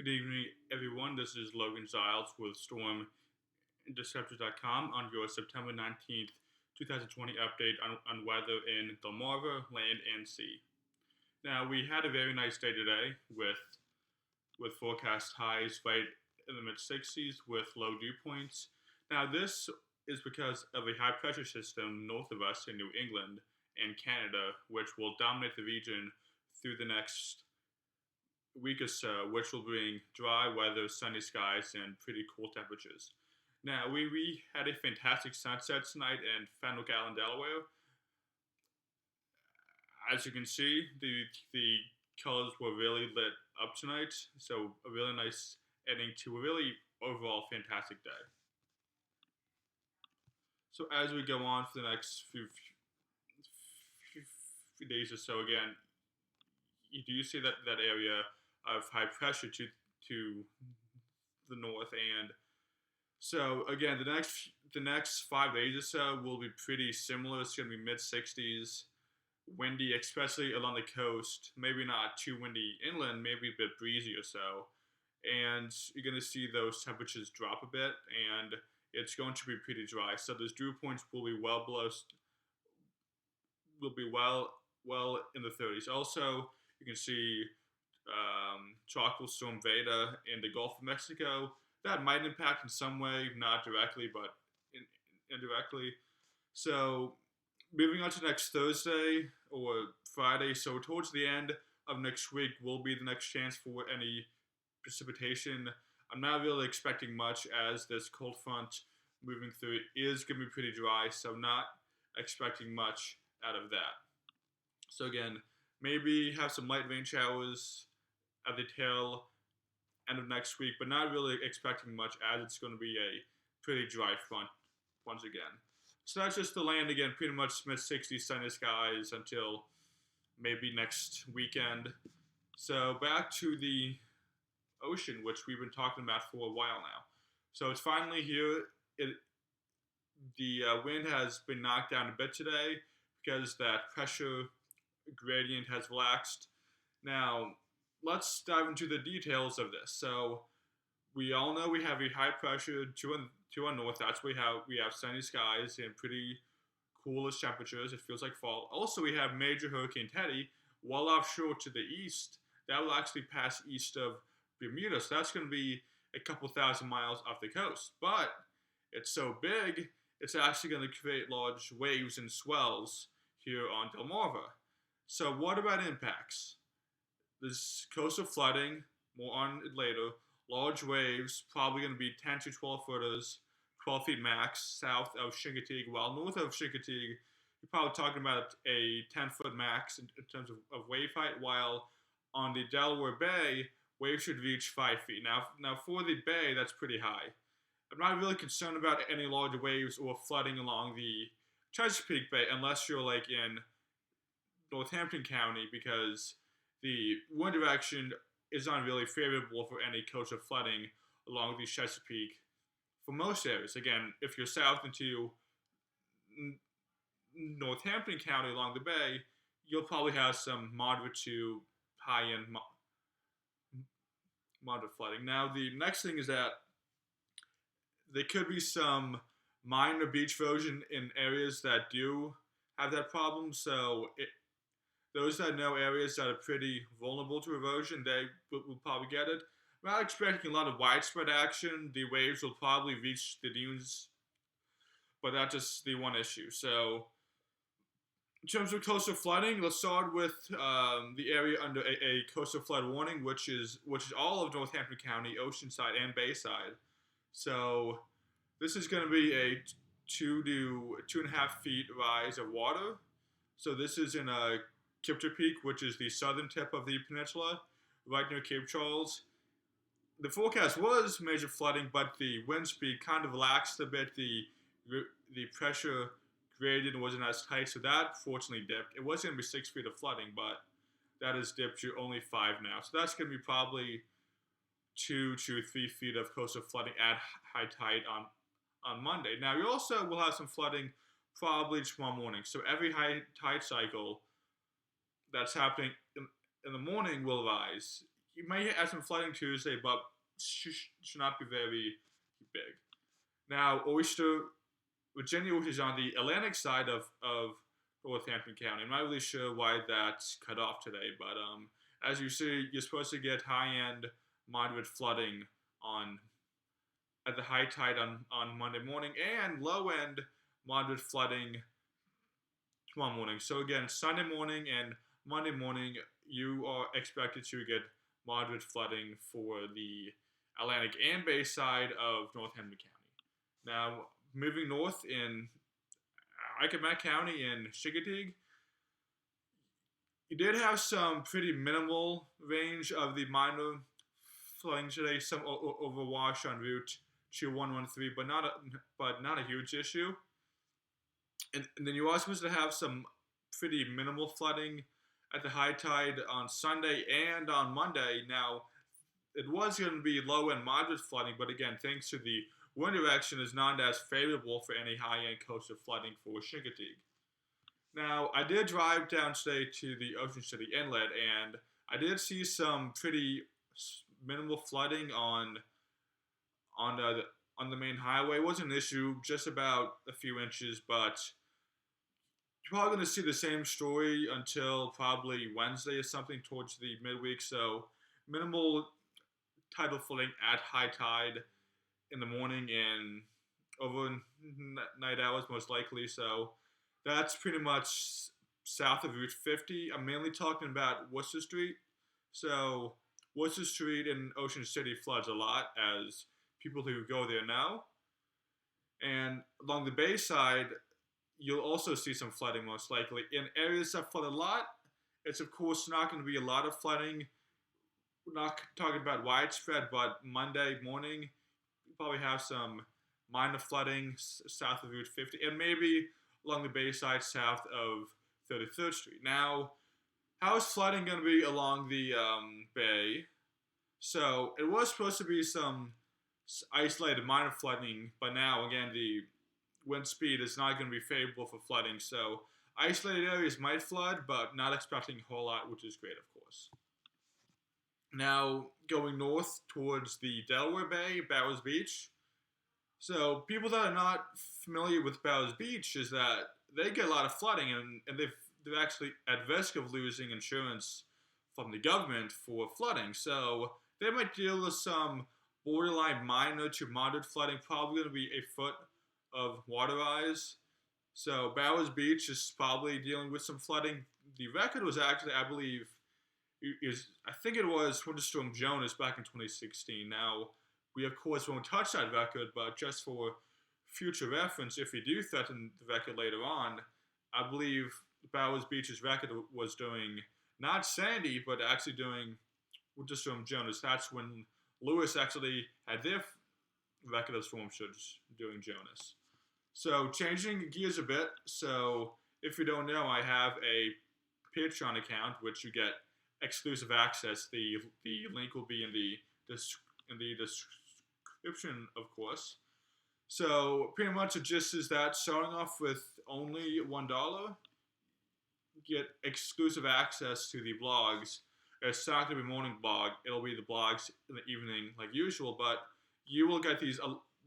Good evening, everyone. This is Logan Giles with StormInterceptors.com on your September 19th, 2020 update on weather in Delmarva, land, and sea. Now, we had a very nice day today with forecast highs right in the mid 60s with low dew points. Now, this is because of a high pressure system north of us in New England and Canada, which will dominate the region through the next week or so, which will bring dry weather, sunny skies, and pretty cool temperatures. Now, we had a fantastic sunset tonight in Fenwick Island, Delaware. As you can see, the colors were really lit up tonight, so a really nice ending to a really overall fantastic day. So as we go on for the next few days or so, again, you do see that area of high pressure to the north, and so again the next 5 days or so will be pretty similar. It's going to be mid 60s, windy, especially along the coast. Maybe not too windy inland, maybe a bit breezy or so, and you're going to see those temperatures drop a bit, and it's going to be pretty dry. So those dew points will be well in the 30s. Also, you can see tropical storm Veda in the Gulf of Mexico. That might impact in some way, not directly, but indirectly. So, moving on to next Thursday or Friday, so towards the end of next week will be the next chance for any precipitation. I'm not really expecting much as this cold front moving through is going to be pretty dry, so not expecting much out of that. So again, maybe have some light rain showers at the tail end of next week, but not really expecting much as it's going to be a pretty dry front once again. So that's just the land again, pretty much mid 60s sunny skies until maybe next weekend. So back to the ocean, which we've been talking about for a while now. So it's finally here. The wind has been knocked down a bit today because that pressure gradient has relaxed. Now, let's dive into the details of this. So, we all know we have a high pressure to our north. That's where we have sunny skies and pretty coolish temperatures. It feels like fall. Also, we have major Hurricane Teddy well offshore to the east. That will actually pass east of Bermuda. So that's going to be a couple thousand miles off the coast. But it's so big, it's actually going to create large waves and swells here on Delmarva. So what about impacts? There's coastal flooding, more on it later. Large waves, probably going to be 10 to 12 footers, 12 feet max, south of Chincoteague. While north of Chincoteague, you're probably talking about a 10-foot max in terms of wave height, while on the Delaware Bay, waves should reach 5 feet. Now for the bay, that's pretty high. I'm not really concerned about any large waves or flooding along the Chesapeake Bay unless you're like in Northampton County, because the wind direction is not really favorable for any coastal flooding along the Chesapeake for most areas. Again, if you're south into Northampton County along the bay, you'll probably have some moderate to high-end moderate flooding. Now, the next thing is that there could be some minor beach erosion in areas that do have that problem. So those that know areas that are pretty vulnerable to erosion, they will probably get it. I'm not expecting a lot of widespread action. The waves will probably reach the dunes, but that's just the one issue. So in terms of coastal flooding, let's start with the area under a coastal flood warning, which is all of Northampton County, Oceanside, and Bayside. So this is going to be a 2 to 2.5 feet rise of water. So this is in Kipter Peak, which is the southern tip of the peninsula, right near Cape Charles. The forecast was major flooding, but the wind speed kind of relaxed a bit. The pressure gradient wasn't as tight, so that fortunately dipped. It was going to be 6 feet of flooding, but that has dipped to only 5 now. So that's going to be probably 2 to 3 feet of coastal flooding at high tide on Monday. Now, you also will have some flooding probably tomorrow morning. So every high tide cycle that's happening in the morning will rise. you may have some flooding Tuesday, but should not be very big. Now, Virginia, which is on the Atlantic side of Northampton County. I'm not really sure why that's cut off today, but as you see, you're supposed to get high-end moderate flooding on at the high tide on Monday morning and low-end moderate flooding tomorrow morning. So again, Sunday morning and Monday morning, you are expected to get moderate flooding for the Atlantic and Bay side of Northampton County. Now, moving north in Accomack County and Chincoteague, you did have some pretty minimal range of the minor flooding today, some overwash on Route 2113, but not a huge issue. And then you are supposed to have some pretty minimal flooding at the high tide on Sunday and on Monday. Now, it was going to be low and moderate flooding, but again, thanks to the wind direction, is not as favorable for any high-end coastal flooding for Chincoteague. Now, I did drive down today to the Ocean City Inlet, and I did see some pretty minimal flooding on the main highway. It wasn't an issue, just about a few inches, but you're probably going to see the same story until probably Wednesday or something towards the midweek. So minimal tidal flooding at high tide in the morning and overnight hours most likely. So that's pretty much south of Route 50. I'm mainly talking about Worcester Street. So Worcester Street in Ocean City floods a lot, as people who go there know. And along the Bay side, you'll also see some flooding most likely. In areas that flood a lot, it's of course not going to be a lot of flooding. We're not talking about widespread, but Monday morning, you probably have some minor flooding south of Route 50, and maybe along the Bay side south of 33rd Street. Now, how is flooding going to be along the Bay? So it was supposed to be some isolated minor flooding, but now, again, the wind speed is not going to be favorable for flooding. So isolated areas might flood, but not expecting a whole lot, which is great, of course. Now, going north towards the Delaware Bay, Bowers Beach. So people that are not familiar with Bowers Beach is that they get a lot of flooding, and they're actually at risk of losing insurance from the government for flooding. So they might deal with some borderline minor to moderate flooding, probably going to be a foot of water rise. So Bowers Beach is probably dealing with some flooding. The record was actually, I believe, I think it was Winter Storm Jonas back in 2016. Now, we of course won't touch that record, but just for future reference, if we do threaten the record later on, I believe Bowers Beach's record was doing not Sandy, but actually doing Winter Storm Jonas. That's when Lewis actually had their record of storm surge doing Jonas. So changing gears a bit. So if you don't know, I have a Patreon account which you get exclusive access. The link will be in the description, of course. So pretty much the gist is that starting off with only $1, get exclusive access to the blogs. It's not going to be morning blog. It'll be the blogs in the evening like usual, but you will get these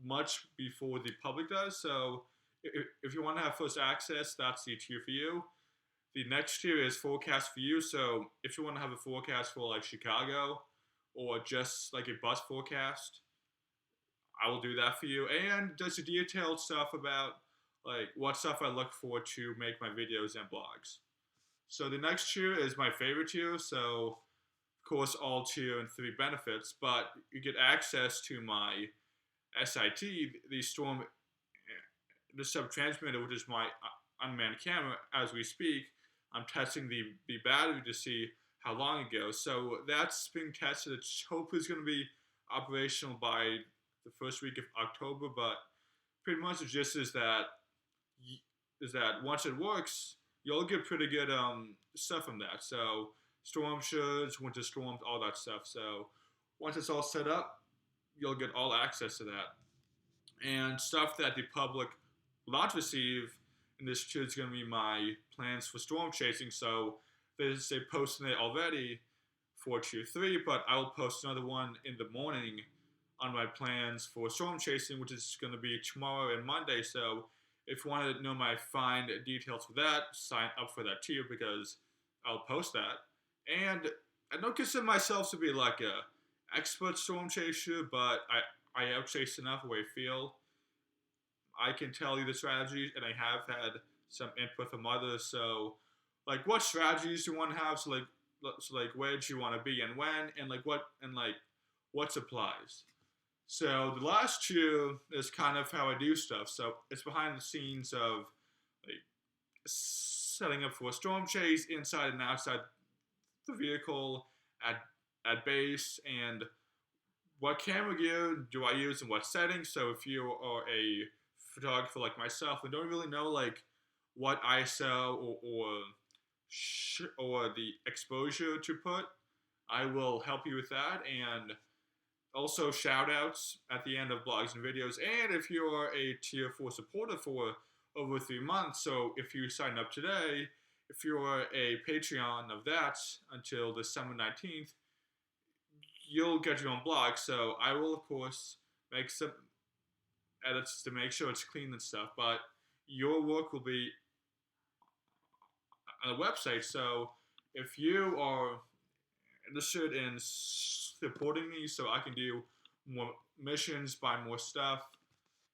much before the public does. So if you want to have first access, that's the tier for you. The next tier is forecast for you. So if you want to have a forecast for like Chicago or just like a bus forecast, I will do that for you. And does the detailed stuff about like what stuff I look for to make my videos and blogs. So the next tier is my favorite tier. So of course all tier and 3 benefits, but you get access to my SIT, the sub-transmitter, which is my unmanned camera. As we speak, I'm testing the battery to see how long it goes. So that's being tested. It's hopefully it's going to be operational by the first week of October, but pretty much the gist is that once it works, you'll get pretty good stuff from that. So storm surge, winter storms, all that stuff. So once it's all set up, you'll get all access to that. And stuff that the public will not receive in this tier is going to be my plans for storm chasing. So there's a post in there already for Tier 3, but I will post another one in the morning on my plans for storm chasing, which is going to be tomorrow and Monday. So if you want to know my fine details for that, sign up for that tier because I'll post that. And I don't consider myself to be like a expert storm chaser, but I have chased enough where I feel I can tell you the strategies, and I have had some input from others. So, like, what strategies do you want to have? So like where do you want to be and when, and what supplies. So the last two is kind of how I do stuff. So it's behind the scenes of like setting up for a storm chase inside and outside the vehicle at base, and what camera gear do I use and what settings. So if you are a photographer like myself and don't really know like what ISO or the exposure to put, I will help you with that. And also shout outs at the end of blogs and videos. And if you're a tier 4 supporter for over 3 months, so if you sign up today, if you're a Patreon of that until December 19th, you'll get your own blog. So I will, of course, make some edits to make sure it's clean and stuff, but your work will be on the website. So if you are interested in supporting me so I can do more missions, buy more stuff,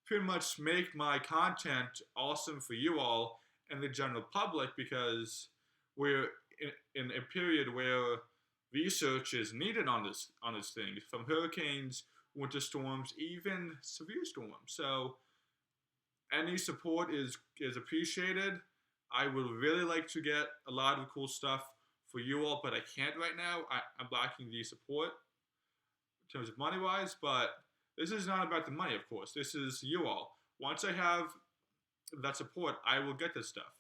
pretty much make my content awesome for you all and the general public, because we're in a period where research is needed on this thing, from hurricanes, winter storms, even severe storms. So any support is appreciated. I would really like to get a lot of cool stuff for you all, but I can't right now. I'm lacking the support in terms of money-wise, but this is not about the money, of course. This is you all. Once I have that support, I will get this stuff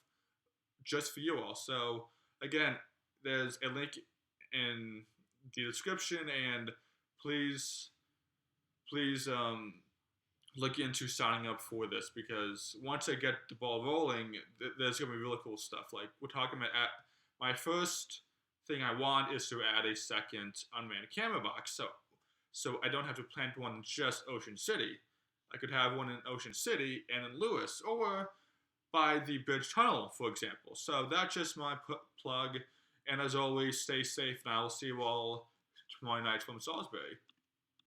just for you all. So again, there's a link in the description, and please look into signing up for this, because once I get the ball rolling, there's gonna be really cool stuff. Like we're talking about, my first thing I want is to add a second unmanned camera box, so I don't have to plant one in just Ocean City. I could have one in Ocean City and in Lewis, or by the Bridge Tunnel, for example. So that's just my plug. And as always, stay safe, and I will see you all tomorrow night from Salisbury.